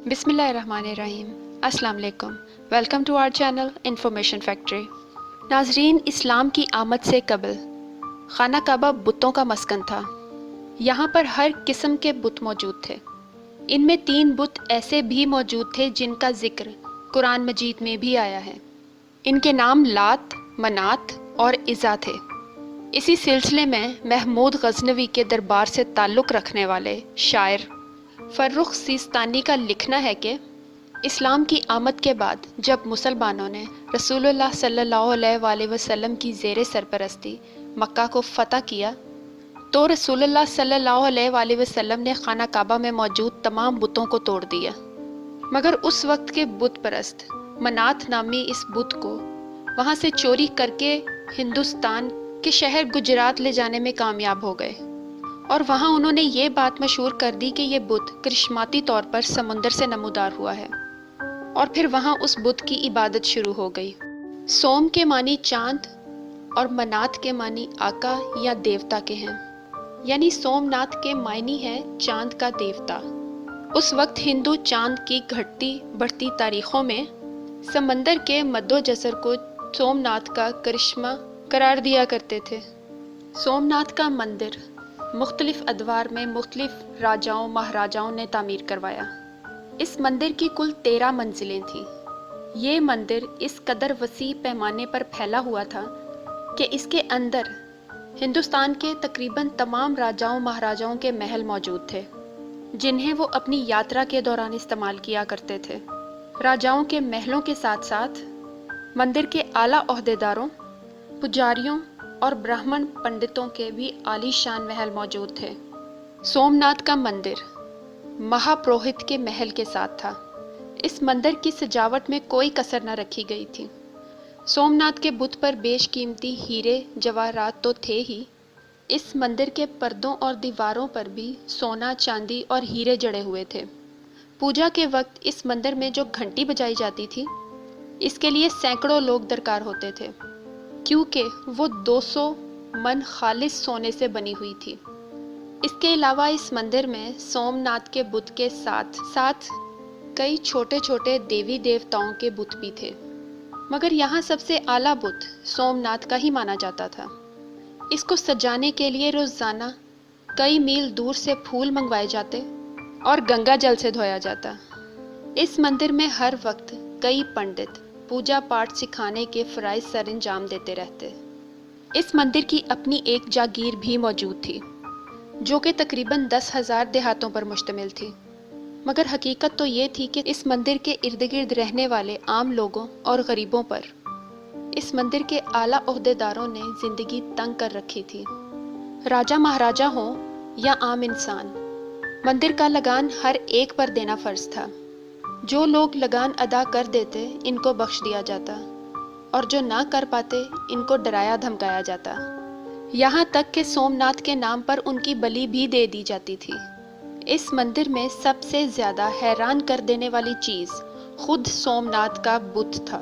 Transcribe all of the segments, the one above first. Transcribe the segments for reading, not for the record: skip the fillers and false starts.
بسم اللہ الرحمن الرحیم۔ السلام علیکم، welcome to our channel Information Factory. ناظرین، اسلام کی آمد سے قبل خانہ کعبہ بتوں کا مسکن تھا۔ یہاں پر ہر قسم کے بت موجود تھے۔ ان میں 3 بت ایسے بھی موجود تھے جن کا ذکر قرآن مجید میں بھی آیا ہے۔ ان کے نام لات، منات اور عزا تھے۔ اسی سلسلے میں محمود غزنوی کے دربار سے تعلق رکھنے والے شاعر فرخ سیستانی کا لکھنا ہے کہ اسلام کی آمد کے بعد جب مسلمانوں نے رسول اللہ صلی اللہ علیہ وآلہ وسلم کی زیر سرپرستی مکہ کو فتح کیا تو رسول اللہ صلی اللہ علیہ وآلہ وسلم نے خانہ کعبہ میں موجود تمام بتوں کو توڑ دیا، مگر اس وقت کے بت پرست منات نامی اس بت کو وہاں سے چوری کر کے ہندوستان کے شہر گجرات لے جانے میں کامیاب ہو گئے، اور وہاں انہوں نے یہ بات مشہور کر دی کہ یہ بت کرشماتی طور پر سمندر سے نمودار ہوا ہے، اور پھر وہاں اس بت کی عبادت شروع ہو گئی۔ سوم کے معنی چاند اور منات کے معنی آقا یا دیوتا کے ہیں، یعنی سوم ناتھ کے معنی ہے چاند کا دیوتا۔ اس وقت ہندو چاند کی گھٹتی بڑھتی تاریخوں میں سمندر کے مد و جزر کو سوم ناتھ کا کرشمہ قرار دیا کرتے تھے۔ سوم ناتھ کا مندر مختلف ادوار میں مختلف راجاؤں مہاراجاؤں نے تعمیر کروایا۔ اس مندر کی کل 13 منزلیں تھیں۔ یہ مندر اس قدر وسیع پیمانے پر پھیلا ہوا تھا کہ اس کے اندر ہندوستان کے تقریباً تمام راجاؤں مہاراجاؤں کے محل موجود تھے، جنہیں وہ اپنی یاترا کے دوران استعمال کیا کرتے تھے۔ راجاؤں کے محلوں کے ساتھ ساتھ مندر کے اعلیٰ عہدیداروں، پجاریوں اور برہمن پنڈتوں کے بھی عالی شان محل موجود تھے۔ سوم ناتھ کا مندر مہا پروہت کے محل کے ساتھ تھا۔ اس مندر کی سجاوٹ میں کوئی کسر نہ رکھی گئی تھی۔ سوم ناتھ کے بت پر بیش قیمتی ہیرے جواہرات تو تھے ہی، اس مندر کے پردوں اور دیواروں پر بھی سونا، چاندی اور ہیرے جڑے ہوئے تھے۔ پوجا کے وقت اس مندر میں جو گھنٹی بجائی جاتی تھی، اس کے لیے سینکڑوں لوگ درکار ہوتے تھے، کیونکہ وہ 200 من خالص سونے سے بنی ہوئی تھی۔ اس کے علاوہ اس مندر میں سوم ناتھ کے بت کے ساتھ ساتھ کئی چھوٹے چھوٹے دیوی دیوتاؤں کے بت بھی تھے، مگر یہاں سب سے اعلیٰ بت سوم ناتھ کا ہی مانا جاتا تھا۔ اس کو سجانے کے لیے روزانہ کئی میل دور سے پھول منگوائے جاتے اور گنگا جل سے دھویا جاتا۔ اس مندر میں ہر وقت کئی پنڈت پوجا پاٹ سکھانے کے فرائض سر انجام دیتے رہتے۔ اس مندر کی اپنی ایک جاگیر بھی موجود تھی، جو کہ تقریباً 10,000 دیہاتوں پر مشتمل تھی، مگر حقیقت تو یہ تھی کہ اس مندر کے ارد گرد رہنے والے عام لوگوں اور غریبوں پر اس مندر کے اعلیٰ عہدیداروں نے زندگی تنگ کر رکھی تھی۔ راجا مہاراجا ہوں یا عام انسان، مندر کا لگان ہر ایک پر دینا فرض تھا۔ جو لوگ لگان ادا کر دیتے ان کو بخش دیا جاتا، اور جو نہ کر پاتے ان کو ڈرایا دھمکایا جاتا، یہاں تک کہ سوم ناتھ کے نام پر ان کی بلی بھی دے دی جاتی تھی۔ اس مندر میں سب سے زیادہ حیران کر دینے والی چیز خود سوم ناتھ کا بت تھا۔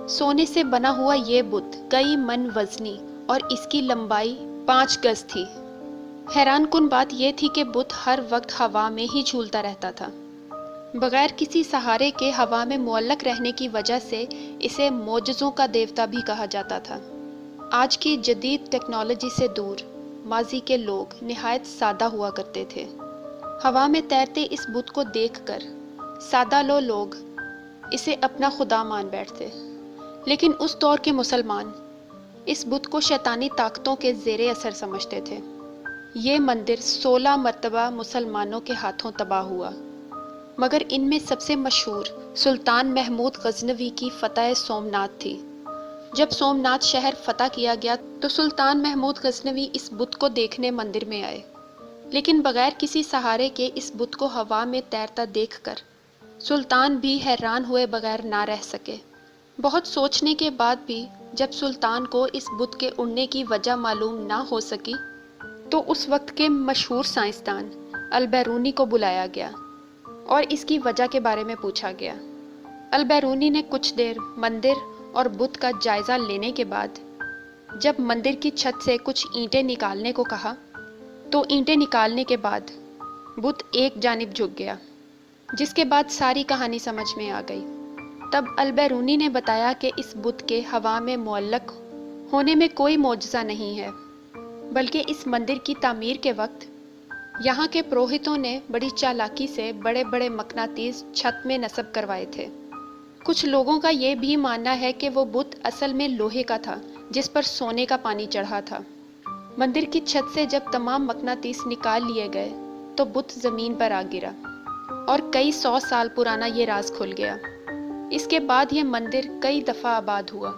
سونے سے بنا ہوا یہ بت کئی من وزنی اور اس کی لمبائی 5 گز تھی۔ حیران کن بات یہ تھی کہ بت ہر وقت ہوا میں ہی جھولتا رہتا تھا، بغیر کسی سہارے کے ہوا میں معلق رہنے کی وجہ سے اسے معجزوں کا دیوتا بھی کہا جاتا تھا۔ آج کی جدید ٹیکنالوجی سے دور ماضی کے لوگ نہایت سادہ ہوا کرتے تھے۔ ہوا میں تیرتے اس بت کو دیکھ کر سادہ لوگ اسے اپنا خدا مان بیٹھتے، لیکن اس دور کے مسلمان اس بت کو شیطانی طاقتوں کے زیر اثر سمجھتے تھے۔ یہ مندر 16 مرتبہ مسلمانوں کے ہاتھوں تباہ ہوا، مگر ان میں سب سے مشہور سلطان محمود غزنوی کی فتح سوم ناتھ تھی۔ جب سوم ناتھ شہر فتح کیا گیا تو سلطان محمود غزنوی اس بت کو دیکھنے مندر میں آئے، لیکن بغیر کسی سہارے کے اس بت کو ہوا میں تیرتا دیکھ کر سلطان بھی حیران ہوئے بغیر نہ رہ سکے۔ بہت سوچنے کے بعد بھی جب سلطان کو اس بت کے اڑنے کی وجہ معلوم نہ ہو سکی تو اس وقت کے مشہور سائنسدان البیرونی کو بلایا گیا اور اس کی وجہ کے بارے میں پوچھا گیا۔ البیرونی نے کچھ دیر مندر اور بت کا جائزہ لینے کے بعد جب مندر کی چھت سے کچھ اینٹیں نکالنے کو کہا تو اینٹیں نکالنے کے بعد بت ایک جانب جھک گیا جس کے بعد ساری کہانی سمجھ میں آ گئی۔ تب البیرونی نے بتایا کہ اس بت کے ہوا میں معلق ہونے میں کوئی معجزہ نہیں ہے، بلکہ اس مندر کی تعمیر کے وقت یہاں کے پروہتوں نے بڑی چالاکی سے بڑے بڑے مقناطیس چھت میں نصب کروائے تھے۔ کچھ لوگوں کا یہ بھی ماننا ہے کہ وہ بت اصل میں لوہے کا تھا جس پر سونے کا پانی چڑھا تھا۔ مندر کی چھت سے جب تمام مقناطیس نکال لیے گئے تو بت زمین پر آ گرا اور کئی 100 سال پرانا یہ راز کھل گیا۔ اس کے بعد یہ مندر کئی دفعہ آباد ہوا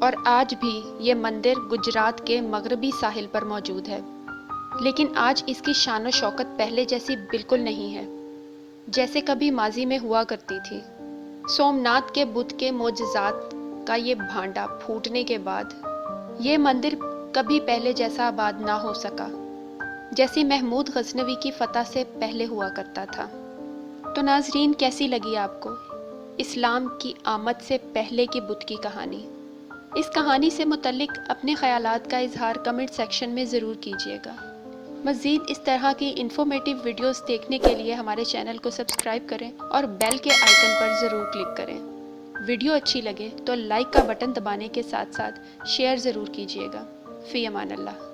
اور آج بھی یہ مندر گجرات کے مغربی ساحل پر موجود ہے، لیکن آج اس کی شان و شوکت پہلے جیسی بالکل نہیں ہے جیسے کبھی ماضی میں ہوا کرتی تھی۔ سومناتھ کے بت کے معجزات کا یہ بھانڈا پھوٹنے کے بعد یہ مندر کبھی پہلے جیسا آباد نہ ہو سکا جیسی محمود غزنوی کی فتح سے پہلے ہوا کرتا تھا۔ تو ناظرین، کیسی لگی آپ کو اسلام کی آمد سے پہلے کی بت کی کہانی؟ اس کہانی سے متعلق اپنے خیالات کا اظہار کمنٹ سیکشن میں ضرور کیجیے گا۔ مزید اس طرح کی انفارمیٹیو ویڈیوز دیکھنے کے لیے ہمارے چینل کو سبسکرائب کریں اور بیل کے آئیکن پر ضرور کلک کریں۔ ویڈیو اچھی لگے تو لائک کا بٹن دبانے کے ساتھ ساتھ شیئر ضرور کیجیے گا۔ فی امان اللہ۔